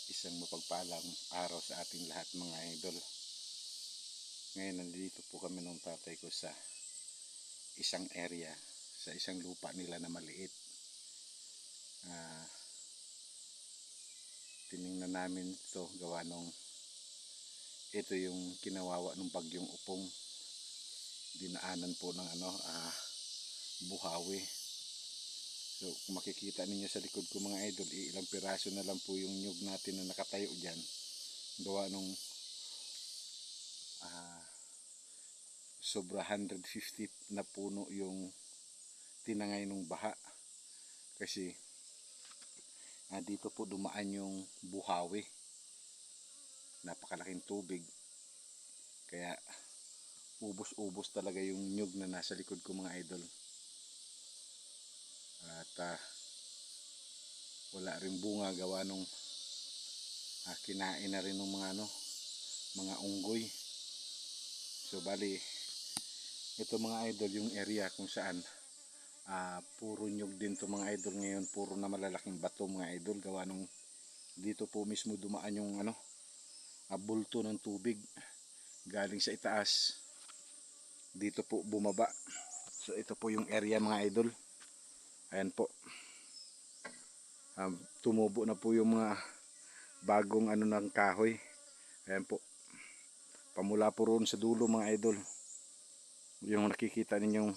Isang mapagpalang araw sa ating lahat mga idol. Ngayon nandito po kami ng tatay ko sa isang area, sa isang lupa nila na maliit. Tiningnan namin ito gawa nung ito yung kinawawa ng bagyong Upong. Dinaanan po ng buhawi. So kung makikita ninyo sa likod ko mga idol, ilang piraso na lang po yung nyug natin na nakatayo dyan. Gawa nung sobra 150 na puno yung tinangay ng baha. Kasi dito po dumaan yung buhawi. Napakalaking tubig. Kaya ubos-ubos talaga yung nyug na nasa likod ko mga idol. At wala rin bunga gawa nung kinain na rin ng mga unggoy. So bali ito mga idol yung area kung saan puro nyug din to mga idol ngayon, puro na malalaking bato mga idol gawa nung dito po mismo dumaan yung bulto ng tubig galing sa itaas, dito po bumaba. So ito po yung area mga idol. Ayan po, tumubo na po yung mga bagong ng kahoy. Ayan po, pamula po roon sa dulo mga idol, yung nakikita ninyong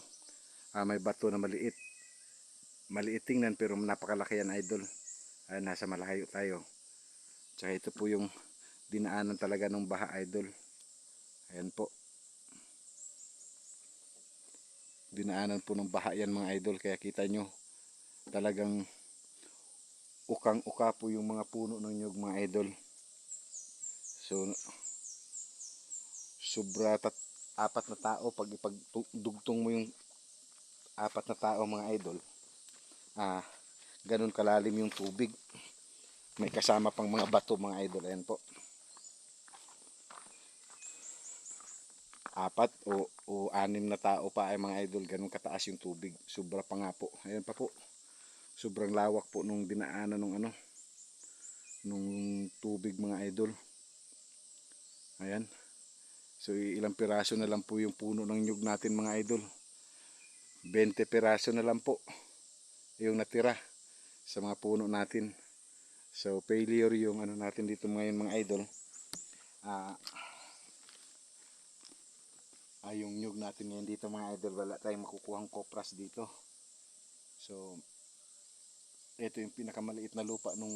may bato na maliit tingnan pero napakalaki yan idol. Ayan, nasa malayo tayo. Tsaka ito po yung dinaanan talaga ng baha idol. Ayan po, dinaanan po ng baha yan mga idol. Kaya kita nyo talagang ukang-uka po yung mga puno ng nyug mga idol. So sobra apat na tao pag ipagdugtong mo yung apat na tao mga idol, ganun kalalim yung tubig. May kasama pang mga bato mga idol. Ayan po, apat o anim na tao pa ay mga idol, ganun kataas yung tubig. Sobra pa nga po. Ayan pa po, sobrang lawak po nung dinaanan nung tubig mga idol. Ayan, so ilang piraso na lang po yung puno ng nyug natin mga idol. 20 piraso na lang po yung natira sa mga puno natin. So failure yung natin dito ngayon mga idol. Yung nyug natin ngayon dito mga idol, wala tayong makukuhang kopras dito. So ito yung pinakamaliit na lupa nung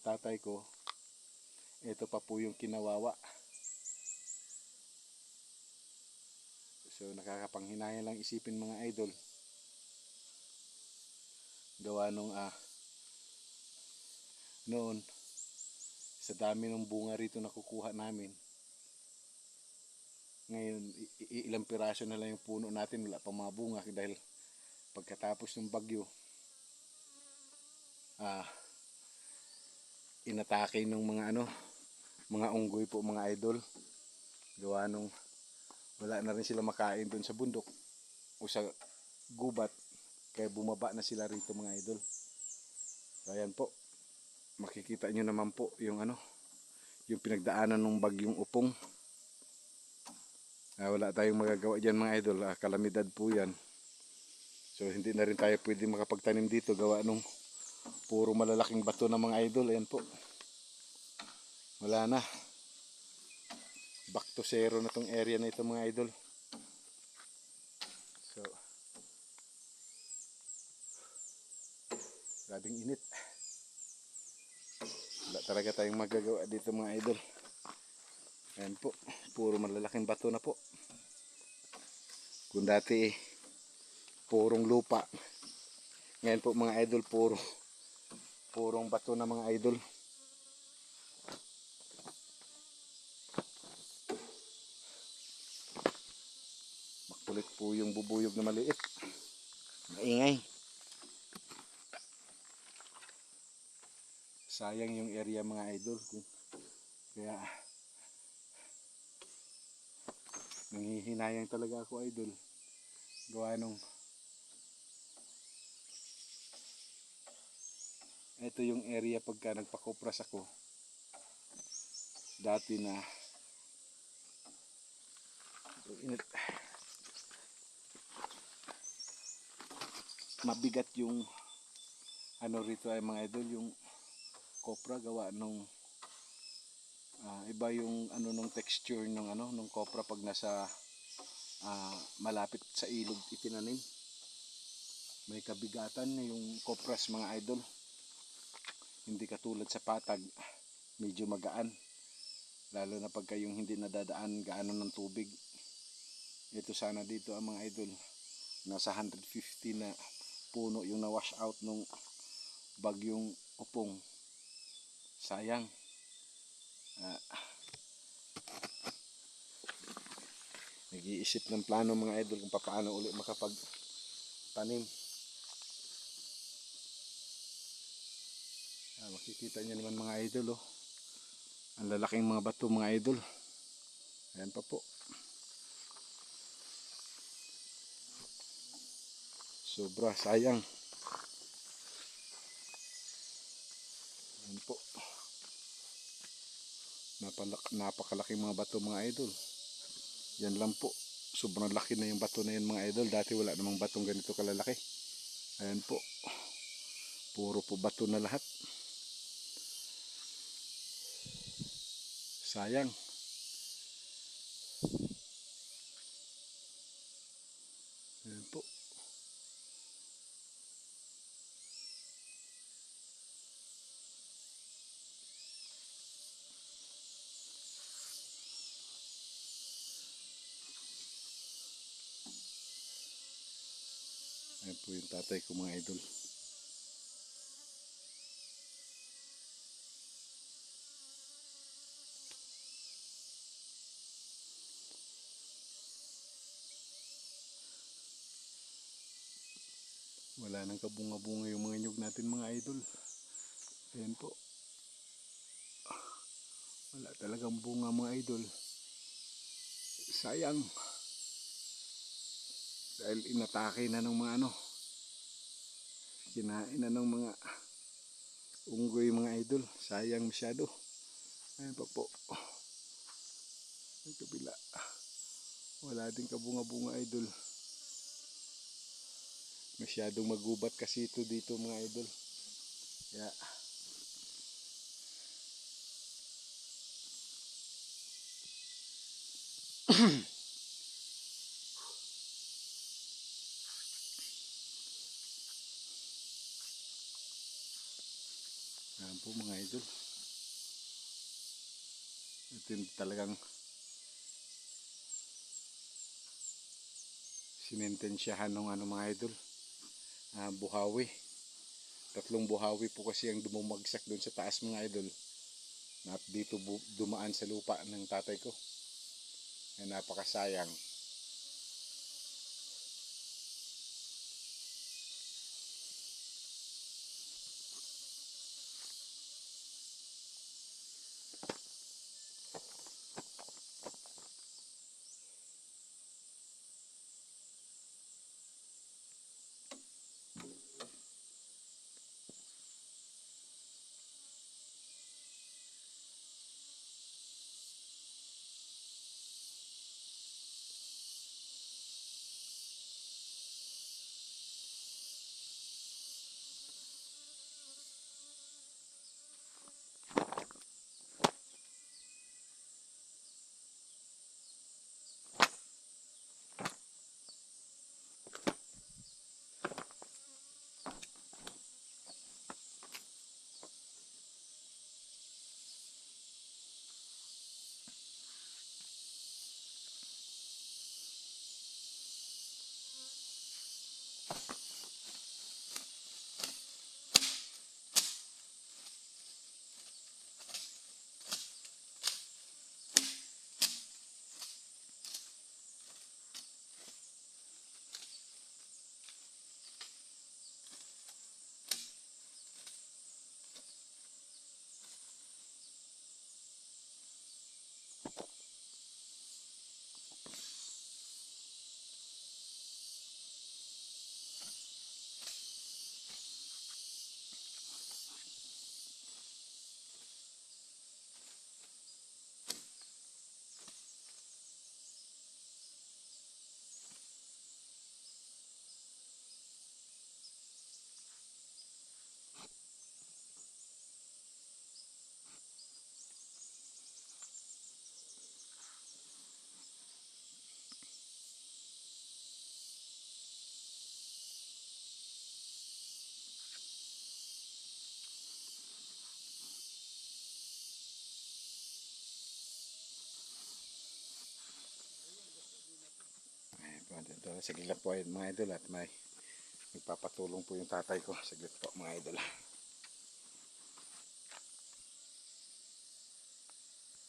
tatay ko. Ito pa po yung kinawawa. So nakakapanghinayang lang isipin mga idol, gawa nung noon sa dami ng bunga rito nakukuha namin, ngayon ilang piraso na lang yung puno natin, wala pang mga bunga dahil pagkatapos ng bagyo inatake ng mga unggoy po mga idol. Gawa nung wala na rin sila makain doon sa bundok o sa gubat, kaya bumaba na sila rito mga idol. So ayan po, makikita nyo naman po yung yung pinagdaanan ng bagyong Upong. Wala tayong magagawa dyan mga idol, kalamidad po yan. So hindi na rin tayo pwede makapagtanim dito gawa nung puro malalaking bato na mga idol. Ayan po, wala na, back to zero na tong area na ito mga idol. So grabing init, wala talaga tayong magagawa dito mga idol. Ayan po, puro malalaking bato na po. Kung dati purong lupa, ngayon po mga idol purong bato na mga idol. Makulit po yung bubuyog na maliit, maingay. Sayang yung area mga idol, kaya nanghihinayang talaga ako idol, gawa nung Ito yung area pagka nagpa-kopras ako. Dati na mabigat yung ano rito ay mga idol, yung kopra gawa nung iba yung ano nung texture nung ano nung kopra pag nasa malapit sa ilog itinanim. May kabigatan yung kopras mga idol. Hindi katulad sa patag, medyo magaan. Lalo na pagka yung hindi nadadaan gaano ng tubig. Ito sana dito ang mga idol. Nasa 150 na puno yung na-wash out nung bagyong Upong. Sayang. Nag-iisip ng plano mga idol kung paano ulit makapagtanim. Makikita nyo naman mga idol, oh. Ang lalaking mga bato mga idol. Ayan pa po. Sobra sayang. Ayan po. Napakalaking mga bato mga idol. Yan lang po. Sobrang laki na yung bato na yun mga idol. Dati wala namang batong ganito kalalaki. Ayan po. Puro po bato na lahat. Sayang. Ayan po. Ayan po yung tatay ko mga idol. Wala nang kabunga-bunga yung mga nyug natin mga idol. Ayan po. Wala talagang bunga mga idol. Sayang. Dahil inatake na ng mga ano. Kinain na ng mga unggoy mga idol. Sayang masyado. Ayan pa po. Ang kabila. Wala din kabunga-bunga idol. Masyadong magubat kasi ito dito mga idol. Kaya ayan po mga idol. Ito yung talagang sinintensyahan ng ano mga idol. Buhawi. 3 buhawi po kasi ang dumumagsak doon sa taas mga idol. At dito dumaan sa lupa ng tatay ko. Ay napakasayang. Saglit lang po ayun mga idol at may nagpapatulong po yung tatay ko. Saglit po mga idol.